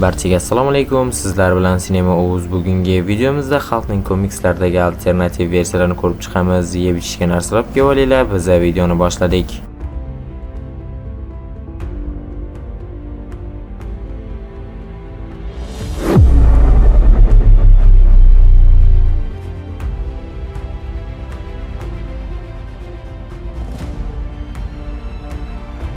Barchaga assalomu alaykum. Sizlar bilan Sinema Oğuz. Bugungi videomizda xalqning komikslardagi alternativ versiyalarini ko'rib chiqamiz. Yeb ichishga narsalar olib olinglar. Biz videoni boshladik.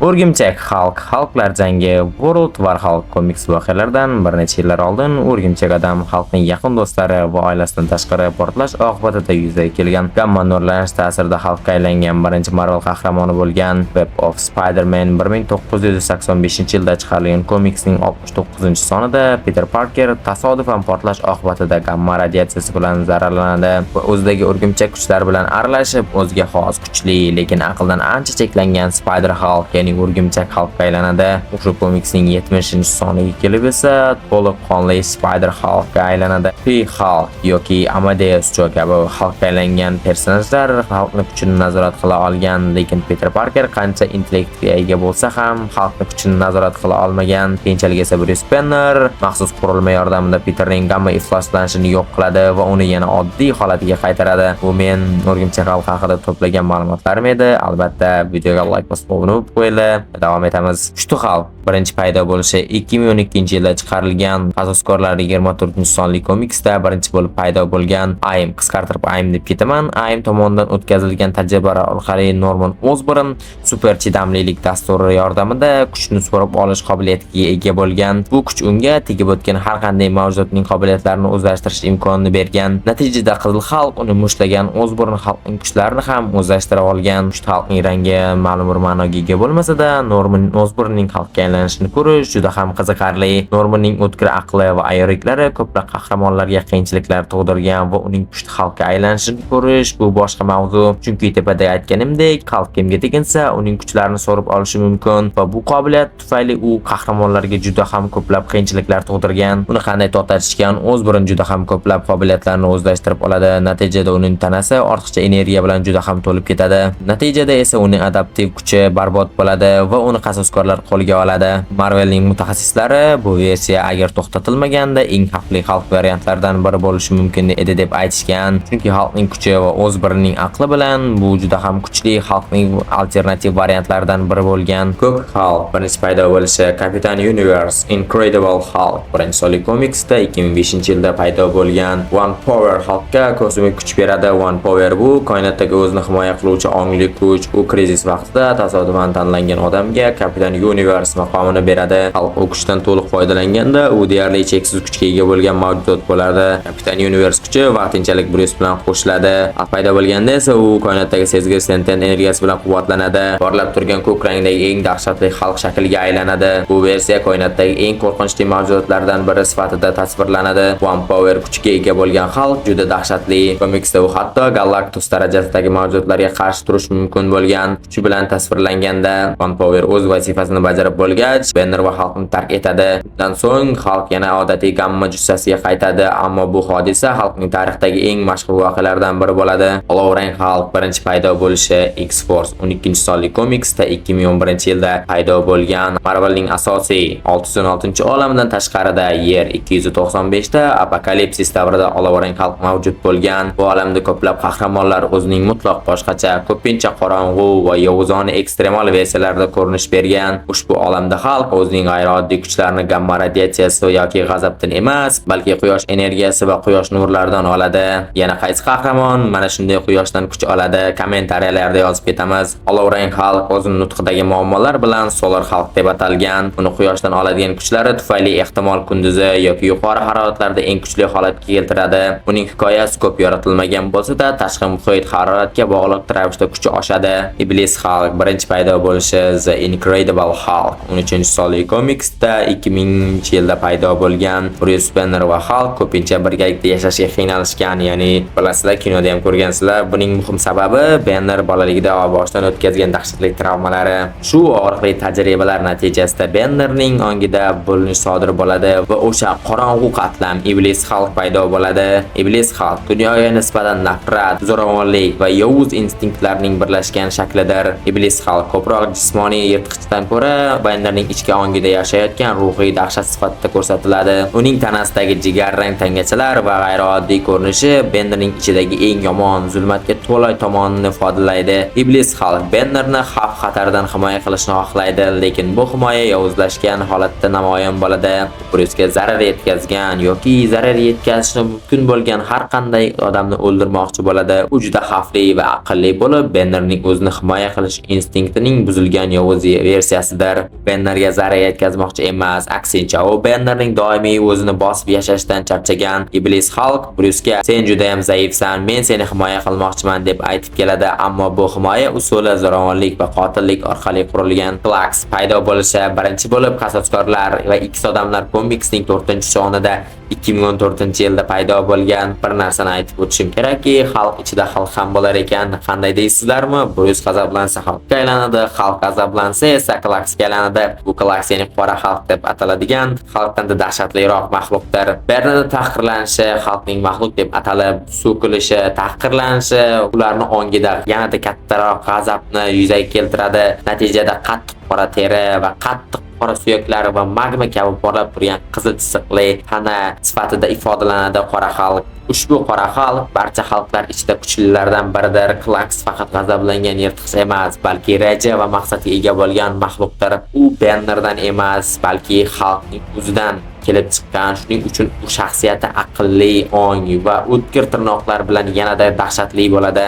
O'rgimchak xalqlar jangi World War Hulk komiks voqealaridan bir necha yillar oldin O'rgimchak odam xalqning yaqin do'stlari va oilasidan tashqari portlash oqibatida yuzaga kelgan gamma nurlanish ta'sirida xalqqa aylangan birinchi Marvel qahramoni bo'lgan Web of Spider-Man 1985-yilda chiqarilgan komiksning 69-sonida Peter Parker tasodifan portlash oqibatida gamma radiatsiyasi bilan zararlanadi va o'zidagi o'rgimchak kuchlari bilan aralashib, o'ziga xos kuchli, lekin aqldan ancha cheklangan Spider-Hulk, ya'ni o'rgimchak xalqqa aylanadi. O'sha komiksning 70-soniga kelib esa to'liq qonli Spider-Hulkga aylanadi. She-Hulk yoki Amadeus Cho kabi xalqqa aylangan personajlar xalqning kuchini nazorat qila olgan, lekin Peter Parker qancha intellektga ega bo'lsa ham xalqning kuchini nazorat qila olmagan. Keyinchalik esa Bruce Banner maxsus qurilma yordamida Peterning gamma ifloslanishini yo'q qiladi va uni yana oddiy holatiga qaytaradi. Bu men o'rgimchak xalq haqida to'plagan ma'lumotlarim edi. Albatta, videoga like bosib obuna bo'lib davom etamiz. Pushti xalq birinchi paydo bo'lishi 2012-yilda chiqarilgan Asoskorlar 24-sonli komiksda birinchi bo'lib paydo bo'lgan AIM, qisqartirib AIM deb ketaman. AIM tomonidan o'tkazilgan tajribalar orqali Norman Osborn super chidamlilik dasturi yordamida kuchni so'rab olish qobiliyatiga ega bo'lgan. Bu kuch unga tegib o'tgan har qanday mavjudotning qobiliyatlarini o'zlashtirish imkonini bergan. Natijada Qizil xalq uni mushlagan Osborn xalqning kuchlarini ham o'zlashtira olgan. Pushti xalqning rangi ma'lum bir ma'noga ega bo'lmasa-da, Norman Osbornning xalqqa aylanishini ko'rish juda ham qiziqarli. Normanning o'tkir aqli va ayriliklari ko'plab qahramonlarga qiyinchiliklar tug'dirgan va uning pushti xalqqa aylanishini ko'rish bu boshqa mavzu. Chunki tepada aytganimdek, xalq kimga teginsa, uning kuchlarini so'rib olishi mumkin va bu qobiliyat tufayli u qahramonlarga juda ham ko'plab qiyinchiliklar tug'dirgan. Uni qanday to'xtatishgan? Osborn juda ham ko'plab qobiliyatlarni o'zlashtirib oladi. Natijada uning tanasi ortiqcha energiya bilan juda ham to'lib ketadi. Natijada esa uning adaptiv kuchi barbod bo'ladi va uni qasoskorlar qo'lga oladi. Marvelning mutaxassislari bu versiya agar to'xtatilmaganda eng xavfli xalq variantlaridan biri bo'lishi mumkin edi deb aytishgan. Chunki xalqning kuchi va Osbornning aqli bilan bu juda ham kuchli xalqning alternativ variantlaridan biri bo'lgan. Ko'k xalq birinchi paydo bo'lishi Kapitan Universe Incredible Hulk birinchi sonli komiksda 2005-yilda paydo bo'lgan. One Power xalqqa kosmik kuch beradi. One Power bu koinotdagi o'zini himoya qiluvchi ongli kuch. U krizis vaqtida tasodifan tanlangan odamga Kapitan Universe maqomini beradi. Xalq u kuchdan to'liq foydalanganda u deyarli cheksiz kuchga ega bo'lgan mavjudot bo'ladi. Kapitan Universe kuchi vaqtinchalik Bruce bilan qo'shiladi. Paydo bo'lganda esa u koinotdagi sezgir sentient energiyasi bilan quvvatlanadi. Porlab turgan ko'k rangdagi eng dahshatli xalq shakliga aylanadi. Bu versiya koinotdagi eng qo'rqinchli mavjudotlardan biri sifatida tasvirlanadi. One Power kuchiga ega bo'lgan xalq juda dahshatli. Komiksda u hatto Galactus darajasidagi mavjudotlarga qarshi turish mumkin bo'lgan kuchi bilan tasvirlanganda One Power o'z vazifasini bajarib bo'lgach, Banner va xalqni tark etadi. Undan so'ng xalq yana odatiy gamma jussasiga qaytadi, ammo bu hodisa xalqning tarixidagi eng mashhur voqealardan biri bo'ladi. Olovrang xalq birinchi paydo bo'lishi X-Force 12-sonli komiksda 2011-yilda paydo bo'lgan. Marvelning asosiy 616-olamidan tashqarida Yer 295da apokalipsis davrida olovrang xalq mavjud bo'lgan. Bu olamda ko'plab qahramonlar o'zining mutlaq boshqacha, ko'pincha qorong'u va yovuzona ekstremal versiyalarda ko'rinish bergan. Ushbu olamda xalq o'zining g'ayrioddiy kuchlarini gamma radiatsiyasi yoki g'azabdan emas, balki quyosh energiyasi va quyosh nurlaridan oladi. Yana qaysi qahramon mana shunday quyoshdan kuch oladi? Kommentariyalarda yozib ketamiz. Olovrang xalq o'zining nutqidagi muammolar bilan Solar xalq deb atalgan. Uni quyoshdan oladigan kuchlari tufayli ehtimol kunduzi yoki yuqori haroratlarda eng kuchli holatga keltiradi. Uning hikoyasi ko'p yoritilmagan bo'lsa-da, tashqi muhit haroratga bog'liq ravishda kuchi oshadi. Iblis xalq birinchi paydo bo'lishi The Incredible Hulk 13-sonli komiksda 2000-yilda paydo bo'lgan. Bruce Banner va Hulk ko'pincha birgalikda yashashga qiynalishgan, ya'ni bilasizlar, kinoda ham ko'rgansizlar. Buning muhim sababi Banner bolaligida boshdan o'tkazgan dahshatli travmalari. Shu og'riqli tajribalar natijasida Bannerning ongida bo'linish sodir bo'ladi va o'sha qorong'u qatlam Iblis Hulk paydo bo'ladi. Iblis Hulk dunyoga nisbatan nafrat, zo'ravonlik va yovuz instinktlarning birlashgan shaklidir. Iblis Hulk ko'proq jismoniy yirtqichdan ko'ra Benderning ichki ongida yashayotgan ruhiy dahshat sifatida ko'rsatiladi. Uning tanasidagi jigarrang tangachalar va g'ayrioddiy ko'rinishi Benderning ichidagi eng yomon, zulmatga to'la tomonini ifodalaydi. Iblis Hulk Benderni xavf-xatardan himoya qilishni xohlaydi, lekin bu himoya yovuzlashgan holatda namoyon bo'ladi. Bruce'ga zarar yetkazgan yoki zarar yetkazishi mumkin bo'lgan har qanday odamni o'ldirmoqchi bo'ladi. U juda xavfli va aqlli bo'lib, Benderning o'zini himoya qilish instinktining buzilgan yovuz versiyasidir. Benderga zarar yetkazmoqchi emas, aksincha u Benderning doimiy o'zini bosib yashashdan charchagan. Iblis Hulk Bruce'ga "Sen juda ham zaifsan, men seni himoya qilmoqchiman" deb aytib keladi, ammo bu himoya usuli zo'ravonlik va qotillik orqali qurilgan. Klax paydo bo'lishi birinchi bo'lib Qasoskorlar va X odamlar komiksining 4-sonida 2014-yilda paydo bo'lgan. Bir narsani aytib o'tishim kerakki, Hulk ichida Hulk ham bo'lar ekan. Qanday deysizlarmi? Bruce g'azablansa Hulkga aylanadi, Hulk g'azablansa esa Klaxga aylanadi. Bu Klax ya'ni qora Hulk deb ataladigan Hulkdan dahshatliroq maxluqdir. Bernard tahqirlanishi, Hulkning maxluq deb atalib, so'kilishi, tahqirlanishi ularni ongida yanada kattaroq g'azabni yuzaga keltiradi. Natijada qattiq qora teri va qattiq qora suyaklari va magma kabi porlab turgan qizil chiziqli tana sifatida ifodalanadi qora Hulk. Ushbu qora Hulk barcha xalqlar ichida kuchlilardan biridir. Klax faqat g'azablangan yirtqich emas, balki reja va maqsadga ega bo'lgan maxluqdir. U Bannerdan emas, balki Hulkning o'zidan kelib chiqqan. Shuning uchun u shaxsiyati aqlli, ong va o'tkir tirnoqlar bilan yanada dahshatli bo'ladi.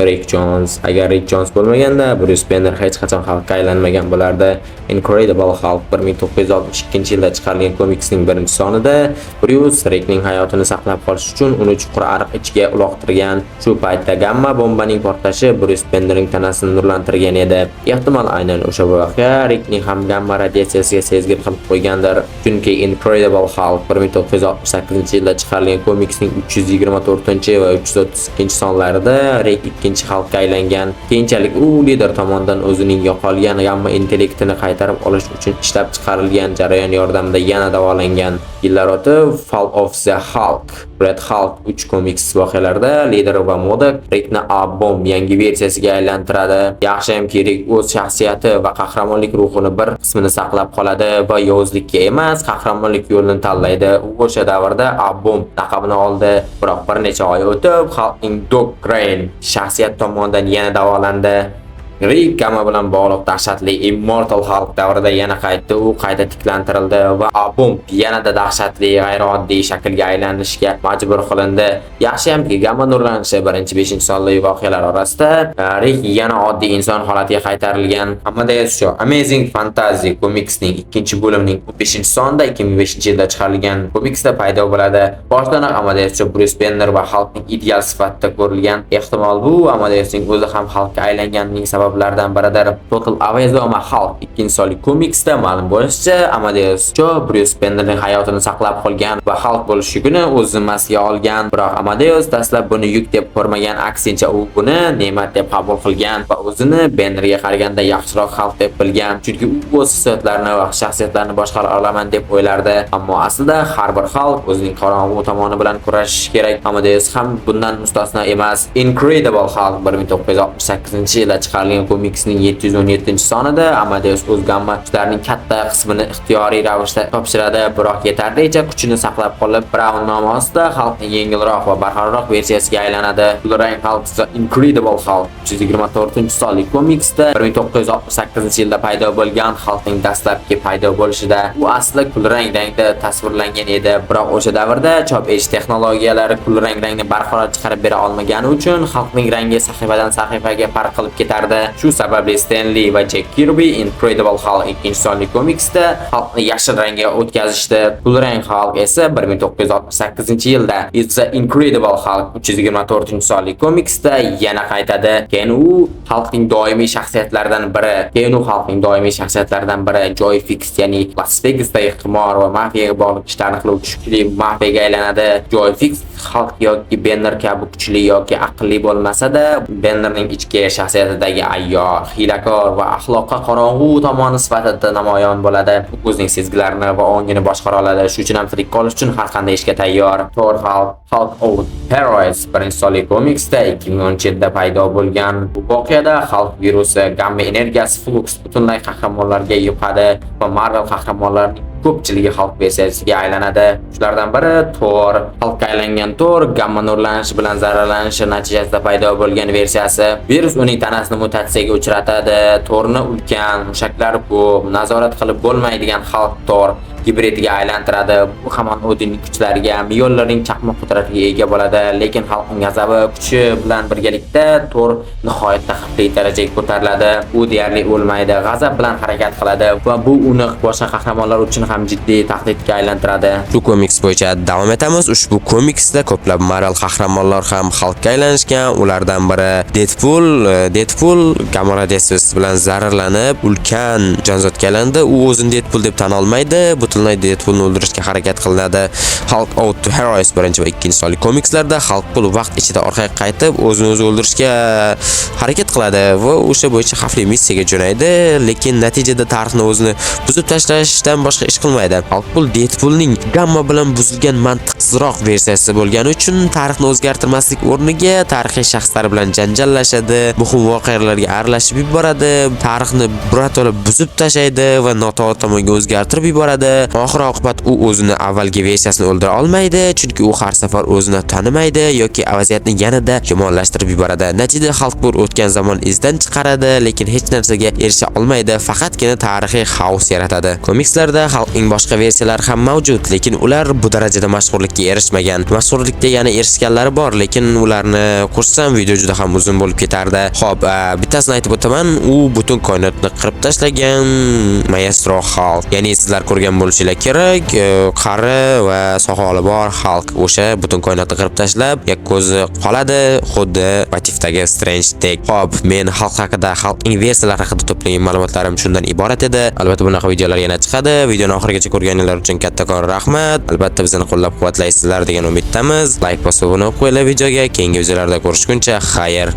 Rick Jones. Agar Rick Jones bo'lmaganda, Bruce Banner hech qachon Hulkga aylanmagan bo'lardi. Incredible Hulk 1962-yilda chiqarilgan komiksning birinchi sonida Bruce Rickning hayotini saqlab qolish uchun uni chuqur ariq ichiga uloqtirgan. Shu paytda gamma bombaning portlashi Bruce Bannerning tanasini nurlantirgan edi. Ehtimol aynan o'sha voqea Rickning ham gamma radiatsiyasiga sezgir qilib qo'ygandir. Chunki Incredible Hulk 1968-yilda chiqarilgan komiksning 324 va 332-sonlarida Rick ikkinchi Hulkga aylangan. Keyinchalik u lider tomonidan o'zining yo'qolgan gamma intellektini qaytarib olish uchun ishlab chiqarilgan jarayon yordamida yana davolangan. Yillar o'tib Fall of the Hulk, Red Hulk 3 komiks voqealarida lider va Modok Rickni A-bomb yangi versiyasiga aylantiradi. Yaxshiyamki Rick o'z shaxsiyati va qahramonlik ruhini bir qismini saqlab qoladi va yovuzlikka emas, qahramonlik yo'lini tanlaydi. U o'sha davrda A-bomb laqabini oldi, biroq bir necha oy o'tib Hulkning Doc Green shaxsiyat tomonidan yana davolandi. Rick gamma bilan bog'liq dahshatli Immortal Hulk davrida yana qaytdi. U qayta tiklantirildi va A-bomb yanada dahshatli g'ayrioddiy shaklga aylanishga majbur qilindi. Yaxshiyamki gamma nurlanishi birinchi 5-sonli voqealar orasida Rick yana oddiy inson holatiga qaytarilgan. Amadeus Cho Amazing Fantasy komiksning 2-bo'limining 5-sonida 2005-yilda chiqarilgan komiksda paydo bo'ladi. Boshdanoq Amadeus Cho Bruce Banner va Hulkning ideal sifatida ko'rilgan. Ehtimol bu Amadeusning o'zi ham Hulkga aylanganining sabablaridan biridir. Total Avezoma Hulk 2-sonli komiksda ma'lum bo'lishicha, Amadeus Cho Bruce Bannerning hayotini saqlab qolgan va Hulk bo'lish yukini o'z zimmasiga olgan. Biroq Amadeus dastlab buni yuk deb ko'rmagan, aksincha u buni ne'mat deb qabul qilgan va o'zini Bannerga qaraganda yaxshiroq Hulk deb bilgan. Chunki u o'z hissiyotlarini va shaxsiyatlarini boshqara olaman deb o'ylardi. Ammo aslida har bir Hulk o'zining qorong'u tomoni bilan kurashishi kerak. Amadeus ham bundan mustasno emas. Incredible Hulk 1968-yilda chiqarilgan komiksning 717-sonida Amadeus o'z gamma kuchlarining katta qismini ixtiyoriy ravishda topshiradi, biroq yetarlicha kuchini saqlab qolib, Brown nomi ostida Hulkning yengilroq va barqarorroq versiyasiga aylanadi. Kulrang Hulk The Incredible Hulk 324-sonli komiksda 1968-yilda paydo bo'lgan. Hulkning dastlabki paydo bo'lishida u asli kulrang rangda tasvirlangan edi, biroq o'sha davrda chop etish texnologiyalari kulrang rangni barqaror chiqarib bera olmagani uchun Hulkning rangi sahifadan sahifaga farq qilib ketardi. Shu sababli Stan Lee va Jack Kirby Incredible Hulk 2-sonli komiksda Hulkni yashil rangga o'tkazishdi. Kulrang Hulk esa 1968-yilda It's the Incredible Hulk 324-sonli komiksda yana qaytadi. Keyin u Hulkning doimiy shaxsiyatlaridan biri Joy Fix, ya'ni Las Vegasdagi qimor va mafiyaga bog'liq ishlarni qiluvchi kuchli mafiyaga aylanadi. Joy Fix Hulk yoki Banner kabi kuchli yoki aqlli bo'lmasa-da, Bannerning ichki shaxsiyatidagi ayyor, hiylakor va axloqqa qorong'u tomoni sifatida namoyon bo'ladi. U o'zining sezgilarini va ongini boshqara oladi. Shuning uchun ham tirik qolish uchun har qanday ishga tayyor. Thor Hulk Out Heroes birinchi sonli komiksda 2017-da paydo bo'lgan. Bu voqeada Hulk virusi, gamma energiyasi Flux butunlay qahramonlarga yuqadi va Marvel qahramonlarining ko'pchiligi Hulk versiyasiga aylanadi. Shulardan biri Thor. Hulkka aylangan Thor gamma nurlanishi bilan zararlanishi natijasida paydo bo'lgan versiyasi. Virus uning tanasini mutatsiyaga uchratadi. Thorni ulkan, mushaklari ko'p, nazorat qilib bo'lmaydigan Hulk Thor hibridiga aylantiradi. Bu hamon Odinning kuchlariga, millionlarning chaqmoq qudratiga ega bo'ladi, lekin Hulkning g'azabi kuchi bilan birgalikda Thor nihoyatda xavfli darajaga ko'tariladi. U deyarli o'lmaydi, g'azab bilan harakat qiladi va bu uni boshqa qahramonlar uchun ham jiddiy tahdidga aylantiradi. Shu komiks bo'yicha davom etamiz. Ushbu komiksda ko'plab Marvel qahramonlar ham Hulkka aylanishgan. Ulardan biri Deadpool gamma radiyasiyasi bilan zararlanib, ulkan jonzotga aylandi. U o'zini Deadpool deb tan olmaydi. Butunlay Deadpoolni o'ldirishga harakat qilinadi. Hulk Out to Heroes birinchi va ikkinchi sonli komikslarda Hulk vaqt ichida orqaga qaytib, o'zini o'zi o'ldirishga harakat qiladi va o'sha bo'yicha xavfli missiyaga jo'naydi, lekin natijada tarixni o'zini buzib tashlashdan boshqa ish qilmaydi. Hulk Deadpoolning gamma bilan buzilgan mantiqsizroq versiyasi bo'lgani uchun tarixni o'zgartirmaslik o'rniga tarixiy shaxslar bilan janjallashadi, muhim voqealarga aralashib yuboradi, tarixni birato'la buzib tashlaydi va noto'g'ri tomonga o'zgartirib yuboradi. Oxir-oqibat u o'zini avvalgi versiyasini o'ldira olmaydi, chunki u har safar o'zini tanimaydi yoki vaziyatni yanada yomonlashtirib yuboradi. Natijada Hulk o'tgan zamon izdan chiqaradi, lekin hech narsaga erisha olmaydi, faqatgina tarixiy xaos yaratadi. Komikslarda Hulkning boshqa versiyalari ham mavjud, lekin ular bu darajada mashhurlikka erishmagan. Mashhurlikka yana erishganlari bor, lekin ularni ko'rsam video juda ham uzun bo'lib ketardi. Xo'p, bittasini aytib o'taman, u butun koinotni qirib tashlagan Maestro Hulk. Ya'ni sizlar ko'rgan bo'lishingiz kerak, qari va soqoli bor Hulk o'sha butun koinotni qirib tashlab, yakko'zi qoladi, xuddi Vatifdagi Strange-dek. Xo'p, men Hulk haqida, Hulkning versiyalari haqida to'plagan ma'lumotlarim shundan iborat edi. Albatta bunaqa videolar yana chiqadi. Videoni oxirigacha ko'rganinglar uchun kattakon rahmat. Albatta bizni qo'llab-quvvatlaysizlar degan umiddamiz. Like bosib, obuna bo'lib qo'yinglar videoga. Keyingi videolarda ko'rishguncha xayr.